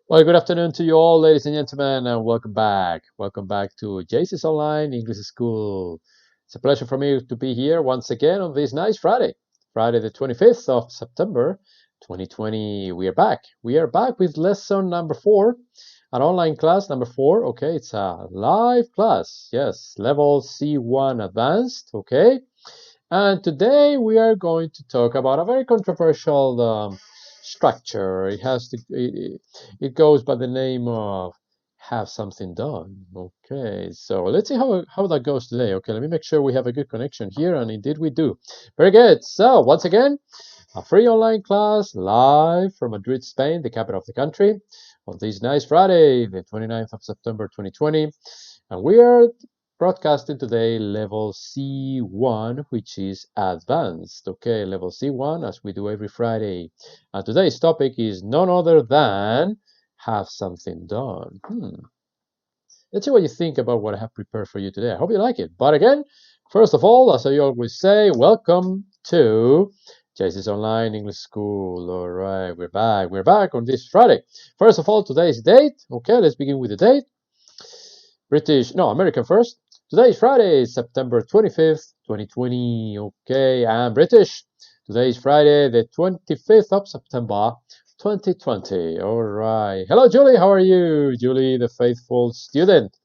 Well, good afternoon to you all, ladies and gentlemen, and welcome back. Welcome back to JC's Online English School. It's a pleasure for me to be here once again on this nice Friday, Friday the 25th of September, 2020. We are back. We are back with lesson number 4, an online class number 4. Okay, it's a live class. Yes, level C1 advanced. Okay, and today we are going to talk about a very controversial structure. It goes by the name of have something done. Okay, so let's see how that goes today. Okay, let me make sure we have a good connection here, and indeed we do. Very good. So once again, a free online class live from Madrid, Spain, the capital of the country, on this nice Friday, the 29th of September 2020. And we are broadcasting today level C1, which is advanced. Okay, level C1, as we do every Friday. And today's topic is none other than have something done. Let's see what you think about what I have prepared for you today. I hope you like it. But again, first of all, as I always say, welcome to JC's Online English School. All right, we're back. We're back on this Friday. First of all, today's date. Okay, let's begin with the date. American first. Today is Friday, September 25th, 2020. Okay, I'm British. Today is Friday, the 25th of September, 2020. All right. Hello, Julie. How are you? Julie, the faithful student.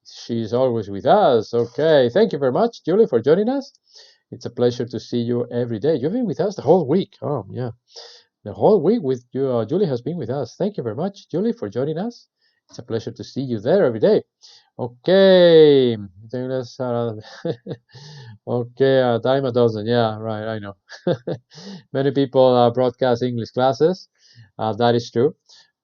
She's always with us. Okay. Thank you very much, Julie, for joining us. It's a pleasure to see you every day. You've been with us the whole week. Oh, yeah. The whole week with you, Julie has been with us. Thank you very much, Julie, for joining us. It's a pleasure to see you there every day. Okay. Okay, a dime a dozen. Yeah, right, I know. Many people broadcast English classes. That is true.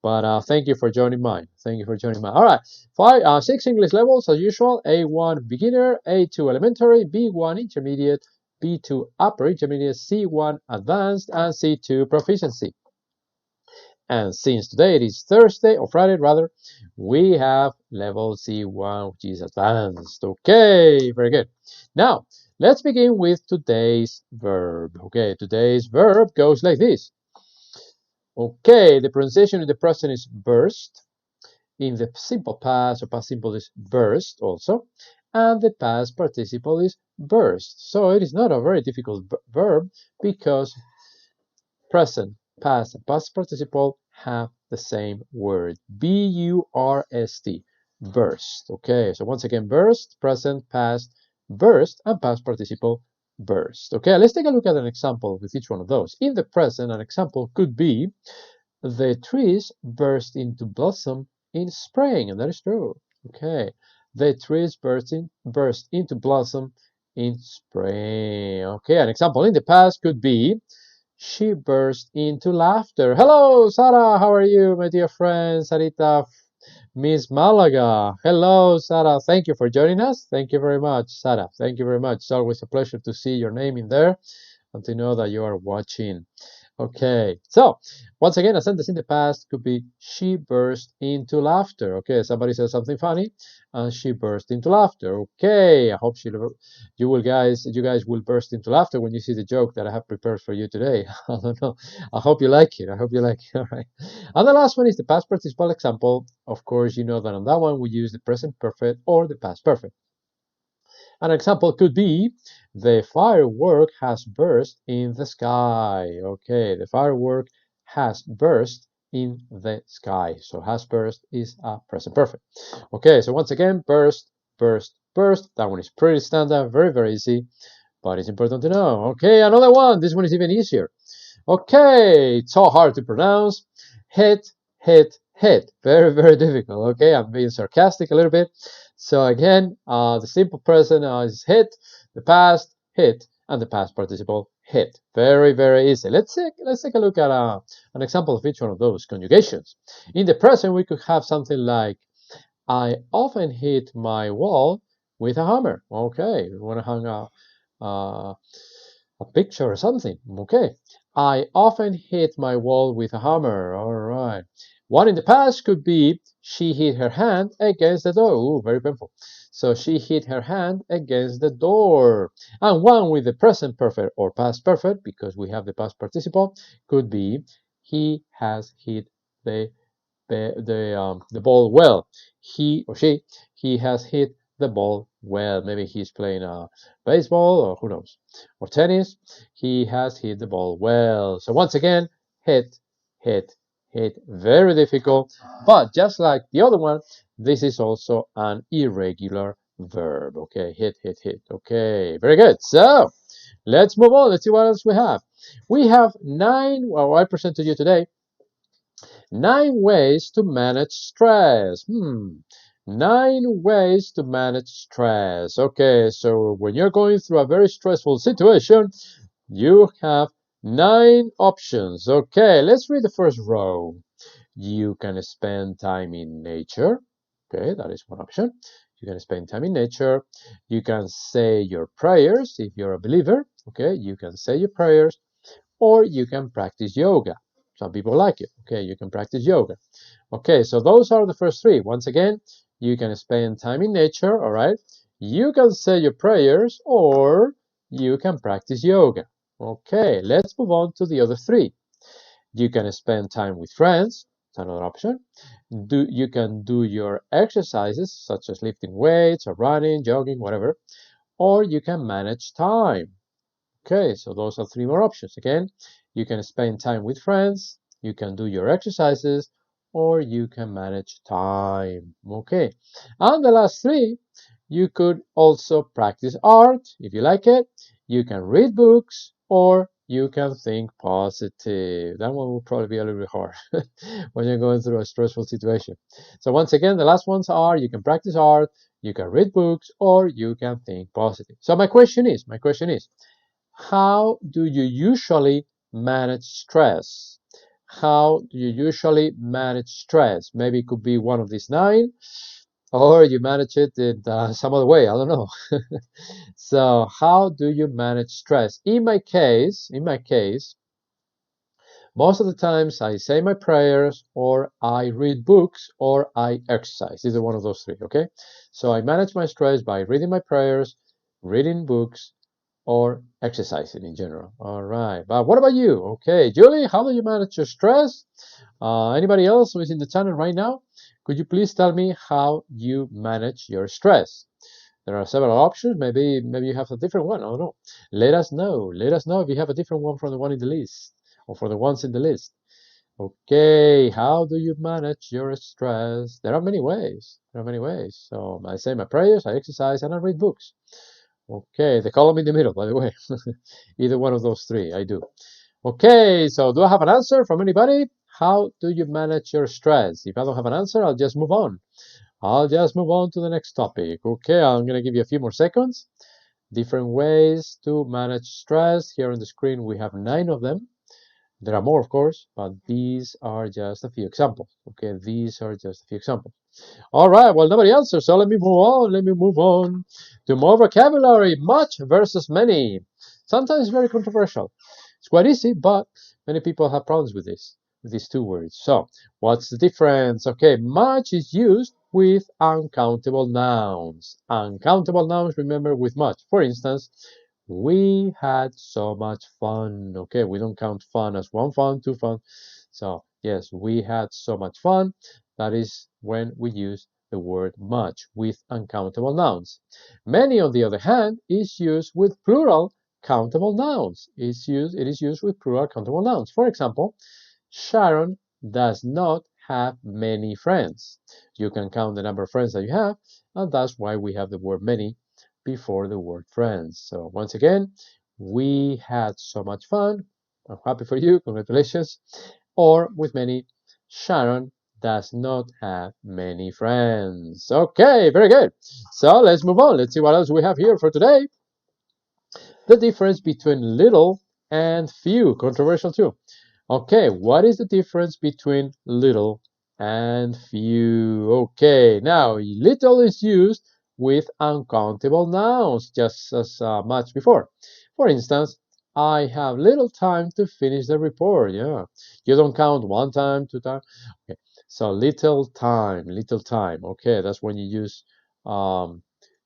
But thank you for joining mine. Thank you for joining mine. All right, 6 English levels as usual. A1 beginner, A2 elementary, B1 intermediate, B2 upper intermediate, C1 advanced, and C2 proficiency. And since today it is Thursday, or Friday rather, we have level C1, which is advanced. Okay, very good. Now, let's begin with today's verb. Okay, today's verb goes like this. Okay, the pronunciation in the present is burst. In the simple past or past simple is burst also. And the past participle is burst. So it is not a very difficult verb because present, past, and past participle have the same word. B-U-R-S-T. Burst. Okay, so once again, burst, present, past, burst, and past participle, burst. Okay, let's take a look at an example with each one of those. In the present, an example could be the trees burst into blossom in spring, and that is true. Okay, the trees burst into blossom in spring. Okay, an example in the past could be she burst into laughter. Hello, Sarah. How are you, my dear friend? Sarita, Miss Malaga. Hello, Sarah. Thank you for joining us. Thank you very much, Sarah. Thank you very much. It's always a pleasure to see your name in there and to know that you are watching. Okay, so once again, a sentence in the past could be she burst into laughter. Okay, somebody says something funny and she burst into laughter. Okay, I hope you guys will burst into laughter when you see the joke that I have prepared for you today. I don't know. I hope you like it. I hope you like it. All right. And the last one is the past participle example. Of course, you know that on that one we use the present perfect or the past perfect. An example could be the firework has burst in the sky. Okay, the firework has burst in the sky. So has burst is a present perfect. Okay, so once again, burst, burst, burst. That one is pretty standard, very, very easy, but it's important to know. Okay, another one. This one is even easier. Okay, it's so hard to pronounce. Hit, hit, hit. Very, very difficult. Okay, I'm being sarcastic a little bit. So again, the simple present is hit, the past hit, and the past participle hit. Very, very easy. Let's take a look at an example of each one of those conjugations. In the present, we could have something like, I often hit my wall with a hammer. Okay, we want to hang a picture or something. Okay, I often hit my wall with a hammer. All right. One in the past could be she hit her hand against the door. Ooh, very painful. So she hit her hand against the door. And one with the present perfect or past perfect, because we have the past participle, could be he has hit the the ball well. He or she, he has hit the ball well. Maybe he's playing baseball or who knows, or tennis. He has hit the ball well. So once again, hit, hit, hit. Very difficult, but just like the other one, this is also an irregular verb. Okay, hit, hit, hit. Okay, very good. So let's move on. Let's see what else we have. We have 9, well, I present to you today 9 ways to manage stress. 9 ways to manage stress. Okay, so when you're going through a very stressful situation, you have 9 options. Okay, let's read the first row. You can spend time in nature. Okay, that is one option. You can spend time in nature. You can say your prayers if you're a believer. Okay, you can say your prayers, or you can practice yoga. Some people like it. Okay, you can practice yoga. Okay, so those are the first 3. Once again, you can spend time in nature, all right? You can say your prayers, or you can practice yoga. Okay, let's move on to the other 3. You can spend time with friends. That's another option. You can do your exercises, such as lifting weights or running, jogging, whatever, or you can manage time. Okay, so those are 3 more options. Again, you can spend time with friends, you can do your exercises, or you can manage time. Okay, and the last 3, you could also practice art if you like it. You can read books, or you can think positive. That one will probably be a little bit hard when you're going through a stressful situation. So once again, the last ones are you can practice art, you can read books, or you can think positive. So my question is, how do you usually manage stress? How do you usually manage stress? Maybe it could be one of these 9, or you manage it in some other way. I don't know. So, how do you manage stress? In my case, most of the times I say my prayers, or I read books, or I exercise. Either one of those 3. Okay. So I manage my stress by reading my prayers, reading books, or exercising in general. All right, but what about you? Okay, Julie, how do you manage your stress? Anybody else who is in the channel right now? Could you please tell me how you manage your stress? There are several options. Maybe you have a different one. I don't know. Let us know. Let us know if you have a different one from the one in the list, or for the ones in the list. Okay, how do you manage your stress? There are many ways. So I say my prayers, I exercise, and I read books. Okay, the column in the middle, by the way. Either one of those 3, I do. Okay, so do I have an answer from anybody? How do you manage your stress? If I don't have an answer, I'll just move on. To the next topic. Okay, I'm going to give you a few more seconds. Different ways to manage stress. Here on the screen, we have 9 of them. There are more, of course, but these are just a few examples. Okay, these are just a few examples. All right, well, nobody answers, so let me move on to more vocabulary. Much versus many. Sometimes very controversial. It's quite easy, but many people have problems with these 2 words. So, what's the difference? Okay, much is used with uncountable nouns. Uncountable nouns, remember, with much. For instance, we had so much fun. Okay, we don't count fun as 1 fun, 2 fun. So, yes, we had so much fun. That is when we use the word much with uncountable nouns. Many, on the other hand, is used with plural countable nouns. It is used with plural countable nouns. For example, Sharon does not have many friends. You can count the number of friends that you have, and that's why we have the word many before the word friends. So once again, we had so much fun. I'm happy for you. Congratulations. Or with many, Sharon does not have many friends. Okay, very good. So let's move on. Let's see what else we have here for today. The difference between little and few. Controversial too. Okay, what is the difference between little and few? Okay, now little is used with uncountable nouns, just as much before. For instance, I have little time to finish the report. Yeah, you don't count 1 time, 2 times. Okay, so little time. Okay, that's when you use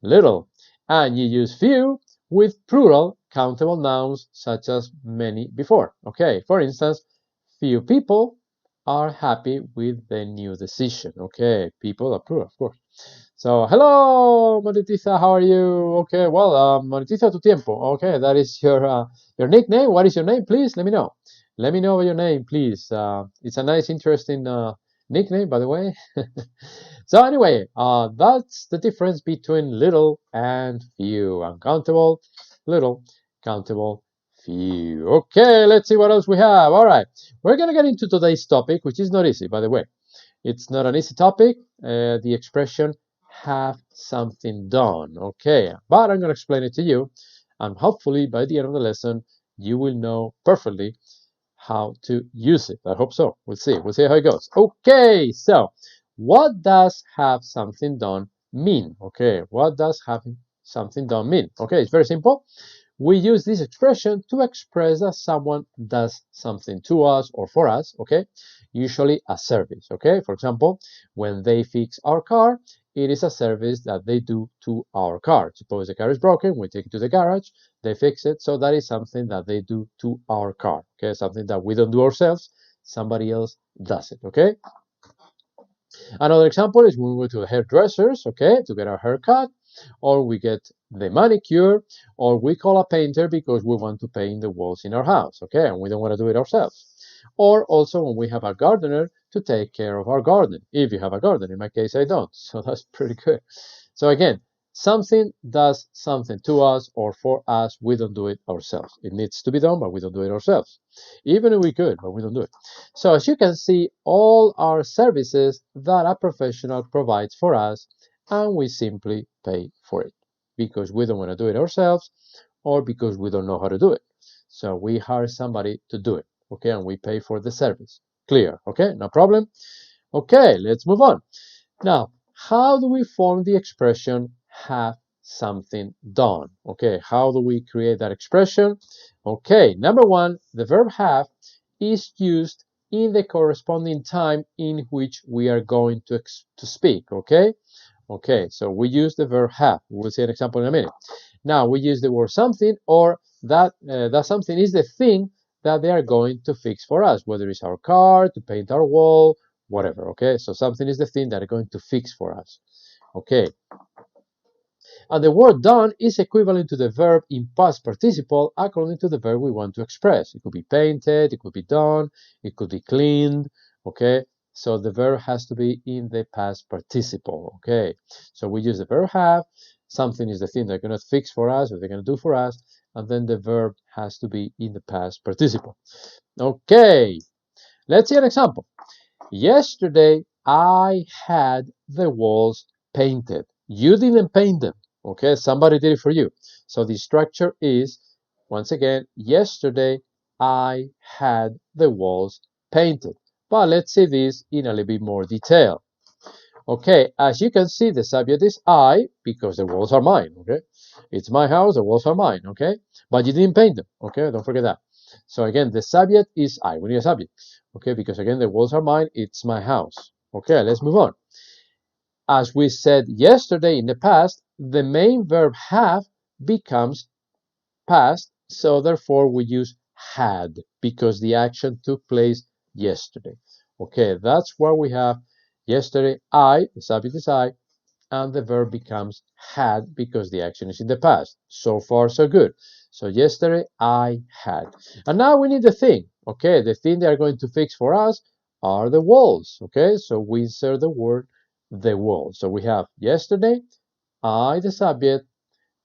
little, and you use few with plural countable nouns such as many before. Okay, for instance, few people are happy with the new decision. Okay, people approve, of course. So, hello, Monetisa, how are you? Okay, well, Monetisa tu tiempo. Okay, that is your nickname. What is your name, please? Let me know. Let me know your name, please. It's a nice, interesting nickname, by the way. So anyway, that's the difference between little and few. Uncountable, little, countable, few. Okay, let's see what else we have. All right, we're gonna get into today's topic, which is not easy, by the way. It's not an easy topic. The expression have something done. Okay, but I'm gonna explain it to you, and hopefully by the end of the lesson, you will know perfectly how to use it. I hope so. We'll see. We'll see how it goes. Okay, so what does have something done mean? Okay, what does having something done mean? Okay, it's very simple. We use this expression to express that someone does something to us or for us, okay? Usually a service, okay? For example, when they fix our car, it is a service that they do to our car. Suppose the car is broken, we take it to the garage, they fix it, so that is something that they do to our car, okay? Something that we don't do ourselves, somebody else does it, okay? Another example is when we go to the hairdressers, okay, to get our hair cut, or we get the manicure, or we call a painter because we want to paint the walls in our house, okay, and we don't want to do it ourselves. Or also when we have a gardener to take care of our garden, if you have a garden. In my case, I don't, so that's pretty good. So again, something does something to us or for us, we don't do it ourselves. It needs to be done, but we don't do it ourselves. Even if we could, but we don't do it. So as you can see, all are services that a professional provides for us, and we simply pay for it because we don't want to do it ourselves or because we don't know how to do it. So we hire somebody to do it, okay, and we pay for the service. Clear, okay, no problem. Okay, let's move on. Now, how do we form the expression have something done? Okay, how do we create that expression? Okay, number one, the verb have is used in the corresponding time in which we are going to speak, okay? Okay, so we use the verb have. We'll see an example in a minute. Now, we use the word something, or that something is the thing that they are going to fix for us, whether it's our car, to paint our wall, whatever, okay? So something is the thing that are going to fix for us, okay? And the word done is equivalent to the verb in past participle according to the verb we want to express. It could be painted, it could be done, it could be cleaned, okay? So the verb has to be in the past participle, okay? So we use the verb have, something is the thing they're going to fix for us or they're going to do for us, and then the verb has to be in the past participle. Okay, let's see an example. Yesterday, I had the walls painted. You didn't paint them, okay? Somebody did it for you. So the structure is, once again, yesterday, I had the walls painted. But let's see this in a little bit more detail. Okay, as you can see, the subject is I, because the walls are mine, okay? It's my house, the walls are mine, okay? But you didn't paint them, okay? Don't forget that. So again, the subject is I. We need a subject, okay? Because again, the walls are mine, it's my house. Okay, let's move on. As we said yesterday in the past, the main verb have becomes past, so therefore we use had because the action took place yesterday. Okay, that's what we have. Yesterday, I, the subject is I, and the verb becomes had because the action is in the past. So far, so good. So yesterday, I had. And now we need the thing. Okay, the thing they are going to fix for us are the walls. Okay, so we insert the word the walls. So we have yesterday, I, the subject,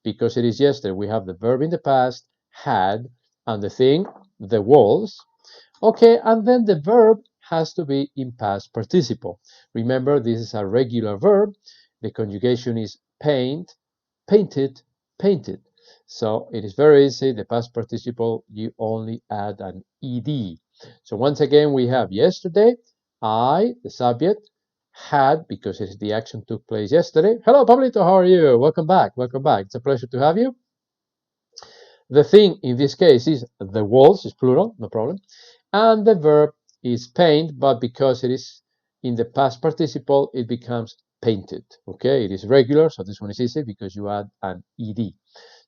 because it is yesterday, we have the verb in the past, had, and the thing, the walls. Okay, and then the verb has to be in past participle. Remember, this is a regular verb. The conjugation is paint, painted, painted. So it is very easy. The past participle, you only add an ed. So once again, we have yesterday, I, the subject, had, because the action took place yesterday. Hello, Pablito, how are you? Welcome back, welcome back. It's a pleasure to have you. The thing in this case is the walls, is plural, no problem. And the verb is paint, but because it is in the past participle, it becomes painted. Okay, it is regular, so this one is easy because you add an ed.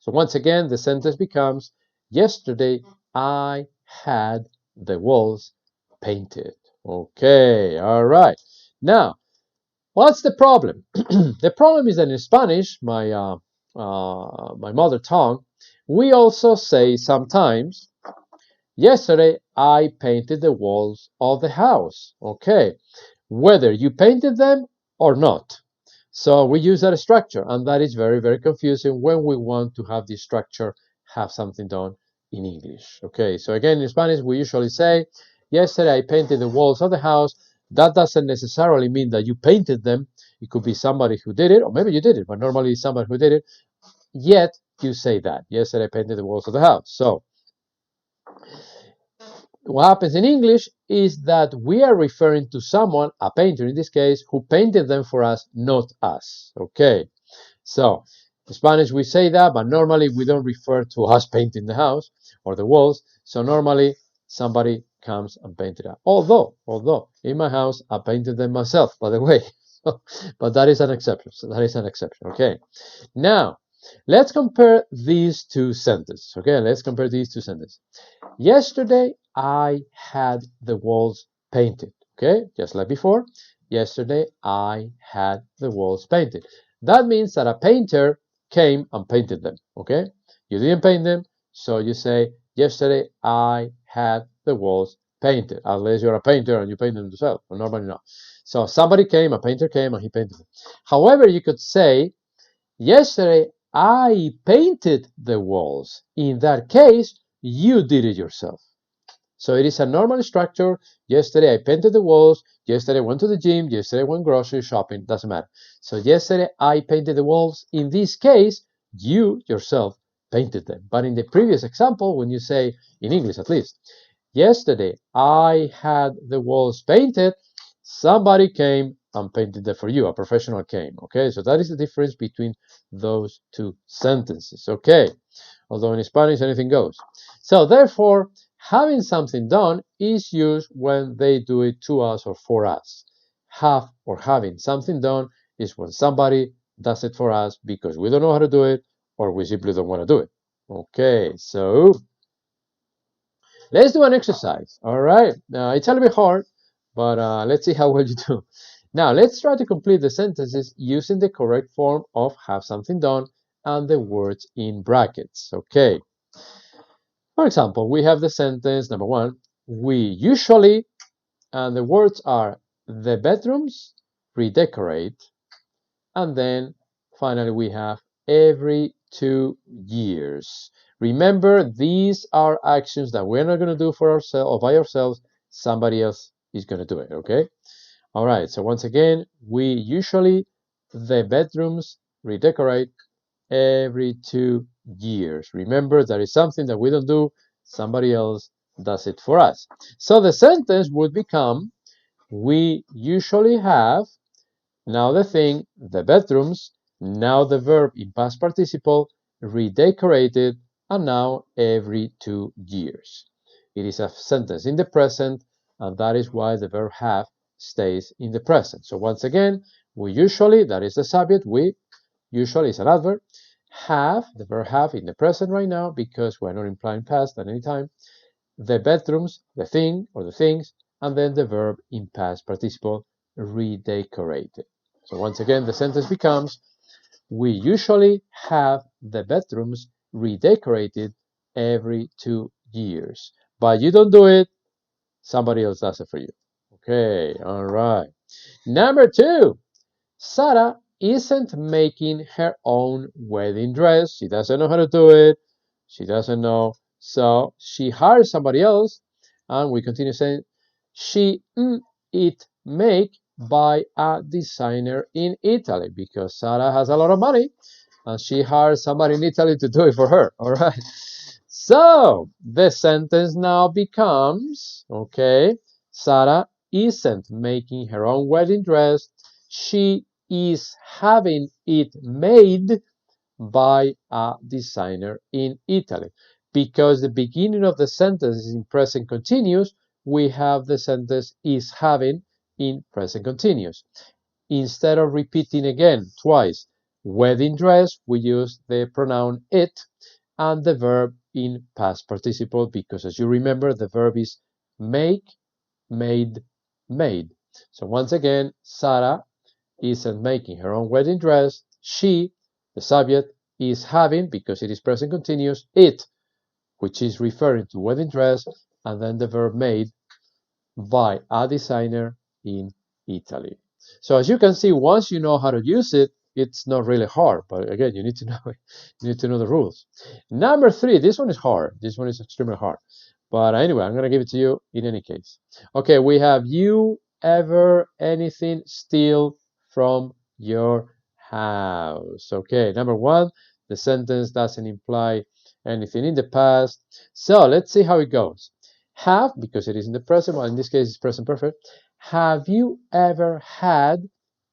So once again, the sentence becomes, yesterday I had the walls painted. Okay, all right. Now, what's the problem? The problem is that in Spanish, my mother tongue, we also say sometimes, yesterday I painted the walls of the house. Okay, whether you painted them or not. So we use that structure, and that is very, very confusing when we want to have this structure have something done in English. Okay, so again, in Spanish, we usually say, yesterday I painted the walls of the house. That doesn't necessarily mean that you painted them. It could be somebody who did it, or maybe you did it, but normally it's somebody who did it. Yet you say that, yesterday I painted the walls of the house. So what happens in English is that we are referring to someone, a painter in this case, who painted them for us, not us. Okay, so in Spanish we say that, but normally we don't refer to us painting the house or the walls. So normally somebody comes and painted it. Although in my house I painted them myself, by the way. But that is an exception. So that is an exception. Okay. Now let's compare these two sentences. Okay, let's compare these two sentences. Yesterday I had the walls painted. Okay, just like before. Yesterday I had the walls painted. That means that a painter came and painted them. Okay, you didn't paint them, so you say, yesterday I had the walls painted, unless you're a painter and you paint them yourself, but normally not. So somebody came, a painter came, and he painted them. However, you could say, yesterday I painted the walls. In that case, you did it yourself. So it is a normal structure. Yesterday I painted the walls. Yesterday I went to the gym. Yesterday I went grocery shopping. Doesn't matter. So yesterday I painted the walls. In this case, you yourself painted them. But in the previous example, when you say, in English at least, yesterday I had the walls painted, somebody came and painted them for you. A professional came. Okay, so that is the difference between those two sentences. Okay, although in Spanish anything goes. So therefore, having something done is used when they do it to us or for us. Have or having something done is when somebody does it for us because we don't know how to do it or we simply don't want to do it. Okay, so let's do an exercise. All right, it's a little bit hard, but let's see how well you do. Now, let's try to complete the sentences using the correct form of have something done and the words in brackets. Okay. For example, we have the sentence number one, we usually, and the words are the bedrooms redecorate, and then finally we have every 2 years. Remember, these are actions that we're not going to do for ourselves or by ourselves. Somebody else is going to do it, okay? All right, so once again, we usually, the bedrooms redecorate every 2 years. Remember, that is something that we don't do, somebody else does it for us. So the sentence would become, we usually have, now the thing, the bedrooms, now the verb in past participle, redecorated, and now every 2 years. It is a sentence in the present, and that is why the verb have stays in the present. So once again, we usually, that is the subject, we usually is an adverb, have, the verb have in the present right now because we're not implying past at any time, the bedrooms, the thing or the things, and then the verb in past participle, redecorated. So once again, the sentence becomes, we usually have the bedrooms redecorated every 2 years. But you don't do it, somebody else does it for you. Okay, all right. Number two, Sarah isn't making her own wedding dress. She doesn't know how to do it. She doesn't know. So she hires somebody else. And we continue saying, she it make by a designer in Italy because Sarah has a lot of money and she hires somebody in Italy to do it for her. All right. So the sentence now becomes, okay, Sarah isn't making her own wedding dress. She is having it made by a designer in Italy. Because the beginning of the sentence is in present continuous, we have the sentence is having in present continuous. Instead of repeating again twice, wedding dress, we use the pronoun it and the verb in past participle because as you remember, the verb is make, made, made. So once again, Sarah isn't making her own wedding dress. She, the subject, is having, because it is present continuous, it, which is referring to wedding dress, and then the verb made by a designer in Italy. So as you can see, once you know how to use it, it's not really hard. But again, you need to know it. You need to know the rules. Number 3, this one is hard. This one is extremely hard. But anyway, I'm gonna give it to you in any case. Okay, we have you ever anything steal from your house. Okay, number 1, the sentence doesn't imply anything in the past. So let's see how it goes. Have, because it is in the present, well, in this case it's present perfect. Have you ever had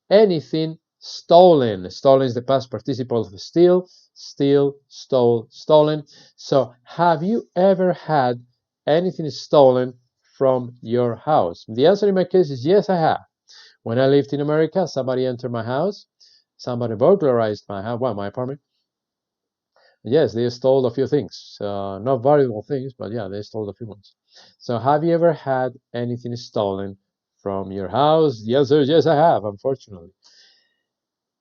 anything stolen? Stolen is the past participle of steal, steal, stole, stolen. So have you ever had anything stolen from your house? The answer in my case is yes, I have. When I lived in America, somebody entered my house, somebody burglarized my house, well, my apartment. Yes, they stole a few things, not valuable things, but yeah, they stole a few ones. So have you ever had anything stolen from your house? The answer is yes, I have, unfortunately.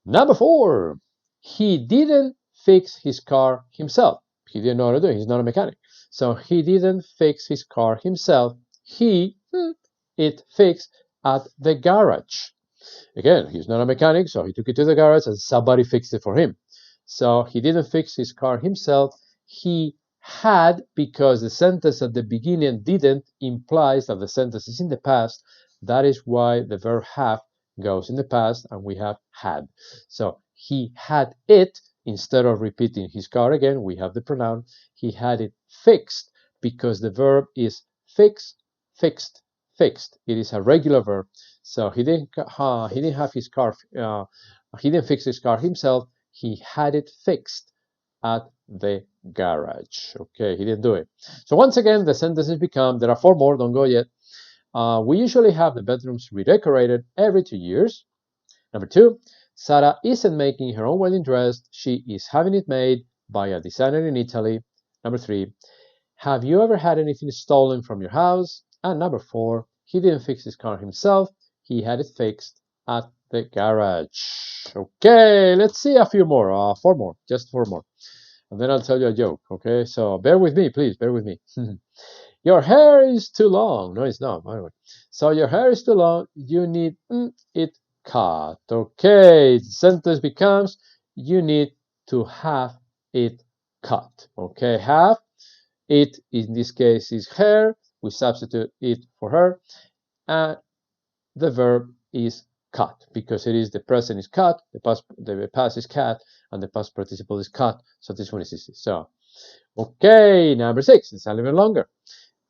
Number 4, he didn't fix his car himself. He didn't know how to do it. He's not a mechanic. So he didn't fix his car himself. It fixed at the garage. Again, he's not a mechanic, so he took it to the garage and somebody fixed it for him. So he didn't fix his car himself. He had, because the sentence at the beginning didn't implies that the sentence is in the past. That is why the verb have goes in the past and we have had. So he had it. Instead of repeating his car again, we have the pronoun. He had it fixed because the verb is fix, fixed, fixed. It is a regular verb. So he didn't have his car. He didn't fix his car himself. He had it fixed at the garage. Okay, he didn't do it. So once again, the sentences become, there are 4 more, don't go yet. We usually have the bedrooms redecorated every 2 years. Number 2, Sarah isn't making her own wedding dress. She is having it made by a designer in Italy. Number 3, have you ever had anything stolen from your house? And number 4, he didn't fix his car himself. He had it fixed at the garage. Okay, let's see a few more. 4 more, just 4 more. And then I'll tell you a joke, okay? So bear with me, please, bear with me. Your hair is too long. No, it's not, by the way. So your hair is too long. You need it cut. Okay, the sentence becomes, you need to have it cut. Okay, have. It, in this case, is hair. We substitute it for her. And the verb is cut because it is the present is cut, the past is cut, and the past participle is cut. So this one is easy. So, okay, number 6. It's a little bit longer.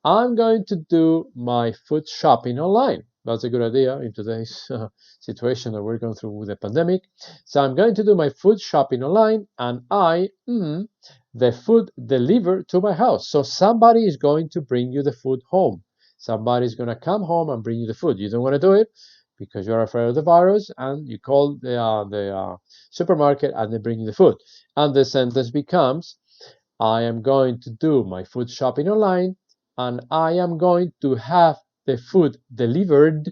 I'm going to do my food shopping online. That's a good idea in today's situation that we're going through with the pandemic. So I'm going to do my food shopping online, and the food delivered to my house. So somebody is going to bring you the food home. Somebody's going to come home and bring you the food. You don't want to do it because you're afraid of the virus, and you call the supermarket and they bring you the food. And the sentence becomes, I am going to do my food shopping online, and I am going to have the food delivered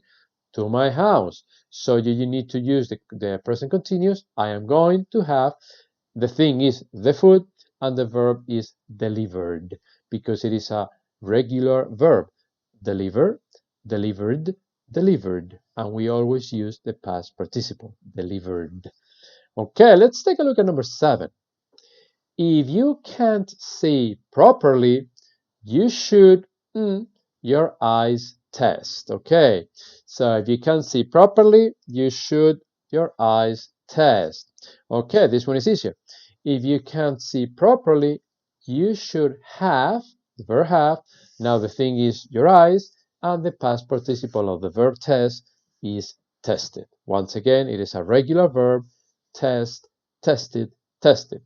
to my house. So you need to use the present continuous. I am going to have, the thing is the food, and the verb is delivered because it is a regular verb. Deliver, delivered, delivered. And we always use the past participle, delivered. Okay, let's take a look at number 7. If you can't see properly, you should your eyes test. Okay, so if you can't see properly, you should your eyes test. Okay, this one is easier. If you can't see properly, you should have, the verb have. Now the thing is your eyes, and the past participle of the verb test is tested. Once again, it is a regular verb, test, tested, tested.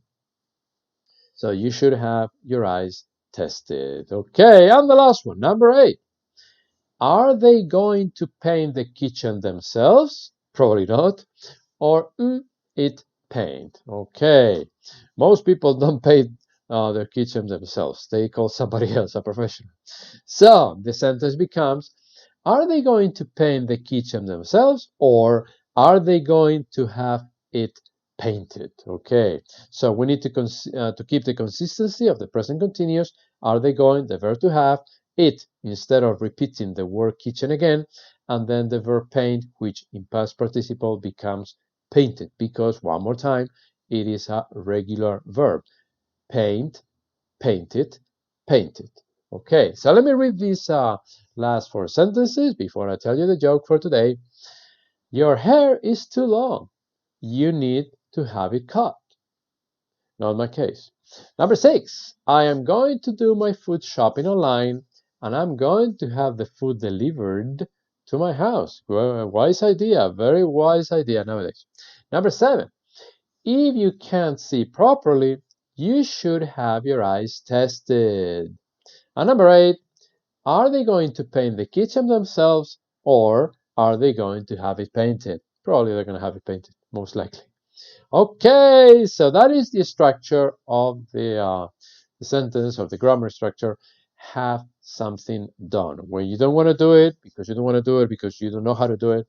So you should have your eyes tested. Okay, and the last one, number 8. Are they going to paint the kitchen themselves? Probably not. Or it paint. Okay, most people don't paint their kitchen themselves. They call somebody else, a professional. So the sentence becomes, Are they going to paint the kitchen themselves, or are they going to have it painted? Okay, so we need to keep the consistency of the present continuous. Are they going, the verb to have, it, instead of repeating the word kitchen again, and then the verb paint, which in past participle becomes painted, because one more time, it is a regular verb. Paint, painted, painted. Okay, so let me read these last 4 sentences before I tell you the joke for today. Your hair is too long. You need to have it cut. Not my case. Number 6, I am going to do my food shopping online, and I'm going to have the food delivered to my house. Wise idea, very wise idea nowadays. Number 7, if you can't see properly, you should have your eyes tested. And number 8, are they going to paint the kitchen themselves, or are they going to have it painted? Probably they're going to have it painted, most likely. Okay, so that is the structure of the sentence, or the grammar structure. Have something done. When you don't want to do it, because you don't want to do it, because you don't know how to do it,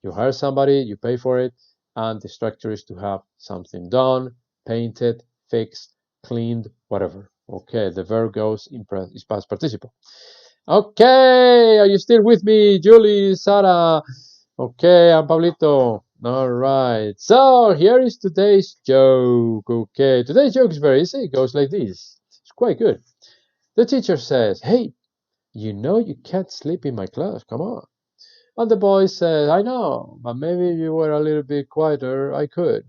you hire somebody, you pay for it, and the structure is to have something done, painted, fixed, cleaned, whatever. Okay, the verb goes in past participle. Okay, are you still with me, Julie, Sarah? Okay, I'm Pablito. All right, so here is today's joke. Okay, today's joke is very easy. It goes like this. It's quite good. The teacher says, hey, you know you can't sleep in my class. Come on. And the boy says, I know, but maybe if you were a little bit quieter, I could.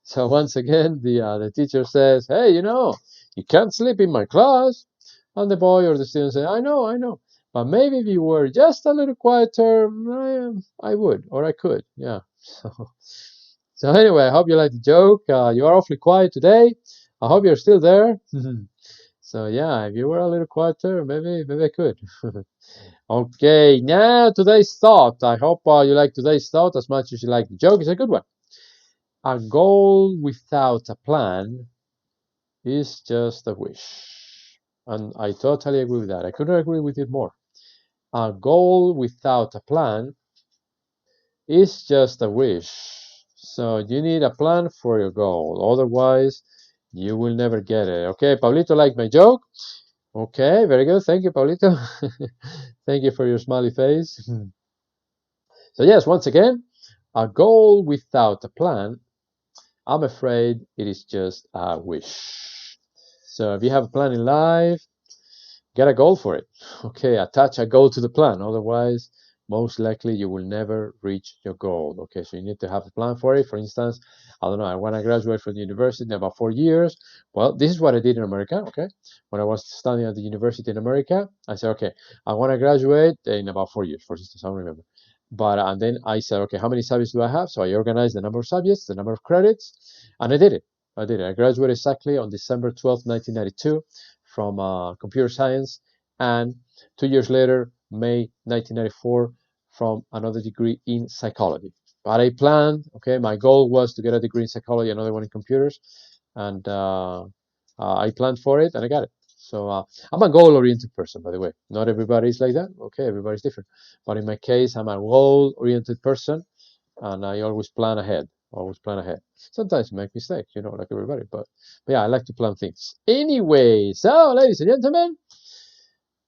So once again, the teacher says, hey, you know, you can't sleep in my class. And the boy or the student says, I know. But maybe if you were just a little quieter, I would, or I could. Yeah. So anyway, I hope you like the joke. You are awfully quiet today. I hope you're still there. So yeah, if you were a little quieter, maybe I could. Okay, now today's thought. I hope you like today's thought as much as you like the joke. It's a good one. A goal without a plan is just a wish. And I totally agree with that. I couldn't agree with it more. A goal without a plan is just a wish. So you need a plan for your goal. Otherwise, you will never get it. Okay, Pablito liked my joke. Okay, very good. Thank you, Pablito. Thank you for your smiley face. So yes, once again, a goal without a plan, I'm afraid it is just a wish. So if you have a plan in life, get a goal for it. Okay, attach a goal to the plan. Otherwise, most likely you will never reach your goal. Okay, so you need to have a plan for it. For instance, I don't know, I want to graduate from the university in about 4 years. Well, this is what I did in America. Okay, when I was studying at the university in America, I said, okay, I want to graduate in about 4 years, for instance, I don't remember. But and then I said, okay, how many subjects do I have? So I organized the number of subjects, the number of credits, and I did it. I graduated exactly on December 12th, 1992 from computer science, and 2 years later, May 1994, from another degree in psychology. But I planned, okay, my goal was to get a degree in psychology, another one in computers, and I planned for it, and I got it. So I'm a goal-oriented person, by the way. Not everybody is like that. Okay, everybody's different. But in my case, I'm a goal-oriented person, and I always plan ahead. Always plan ahead. Sometimes I make mistakes, you know, like everybody. But yeah, I like to plan things. Anyway, so ladies and gentlemen,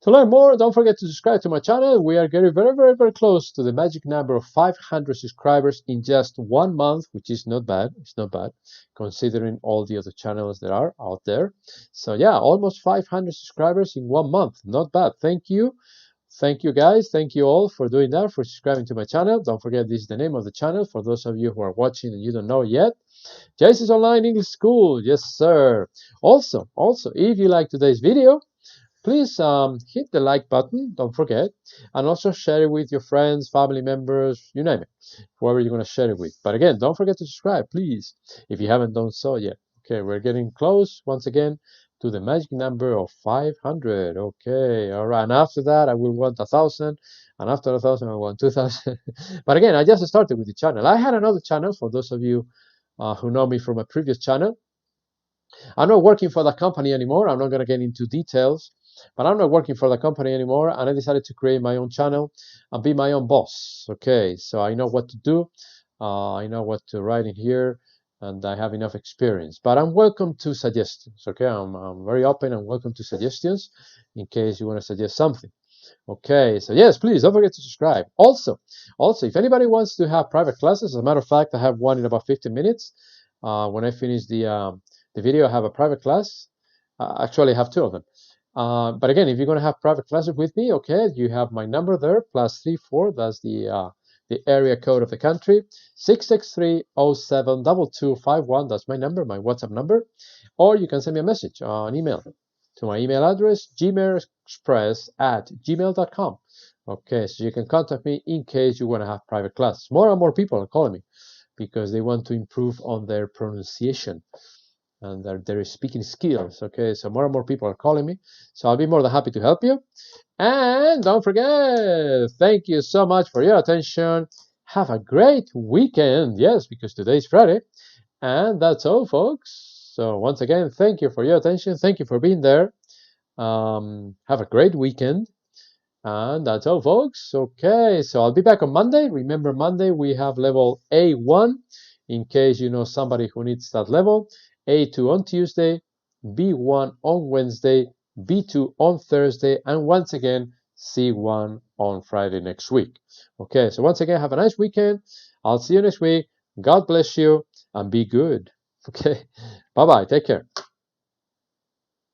to learn more, don't forget to subscribe to my channel. We are getting very close to the magic number of 500 subscribers in just 1 month, which is not bad. It's not bad, considering all the other channels that are out there. So yeah, almost 500 subscribers in 1 month. Not bad. Thank you. Thank you, guys. Thank you all for doing that, for subscribing to my channel. Don't forget, this is the name of the channel for those of you who are watching and you don't know yet. Jason's Online English School. Yes, sir. Also, if you like today's video, please hit the like button, don't forget, and also share it with your friends, family members, you name it, whoever you're going to share it with. But again, don't forget to subscribe, please, if you haven't done so yet. Okay, we're getting close, once again, to the magic number of 500. Okay, all right, and after that, I will want 1,000, and after 1,000, I want 2,000. But again, I just started with the channel. I had another channel, for those of you who know me from a previous channel. I'm not working for that company anymore. I'm not going to get into details. But I'm not working for the company anymore, and I decided to create my own channel and be my own boss. Okay, so I know what to do. I know what to write in here, and I have enough experience. But I'm welcome to suggestions. Okay, I'm very open and welcome to suggestions in case you want to suggest something. Okay, so yes, please don't forget to subscribe. Also, if anybody wants to have private classes, as a matter of fact, I have one in about 15 minutes. When I finish the video, I have a private class. Actually, I have two of them. But again, if you're going to have private classes with me, okay, you have my number there, +34. That's the area code of the country, 663-072251. That's my number, my WhatsApp number. Or you can send me a message on email to my email address, gmailexpress@gmail.com. Okay, so you can contact me in case you want to have private classes. More and more people are calling me because they want to improve on their pronunciation and their speaking skills. Okay, so more and more people are calling me. So I'll be more than happy to help you. And don't forget, thank you so much for your attention. Have a great weekend. Yes, because today's Friday. And that's all, folks. So once again, thank you for your attention. Thank you for being there. Have a great weekend. And that's all, folks. Okay, so I'll be back on Monday. Remember, Monday we have level A1 in case you know somebody who needs that level. A2 on Tuesday, B1 on Wednesday, B2 on Thursday, and once again, C1 on Friday next week. Okay, so once again, have a nice weekend. I'll see you next week. God bless you and be good. Okay, bye-bye. Take care.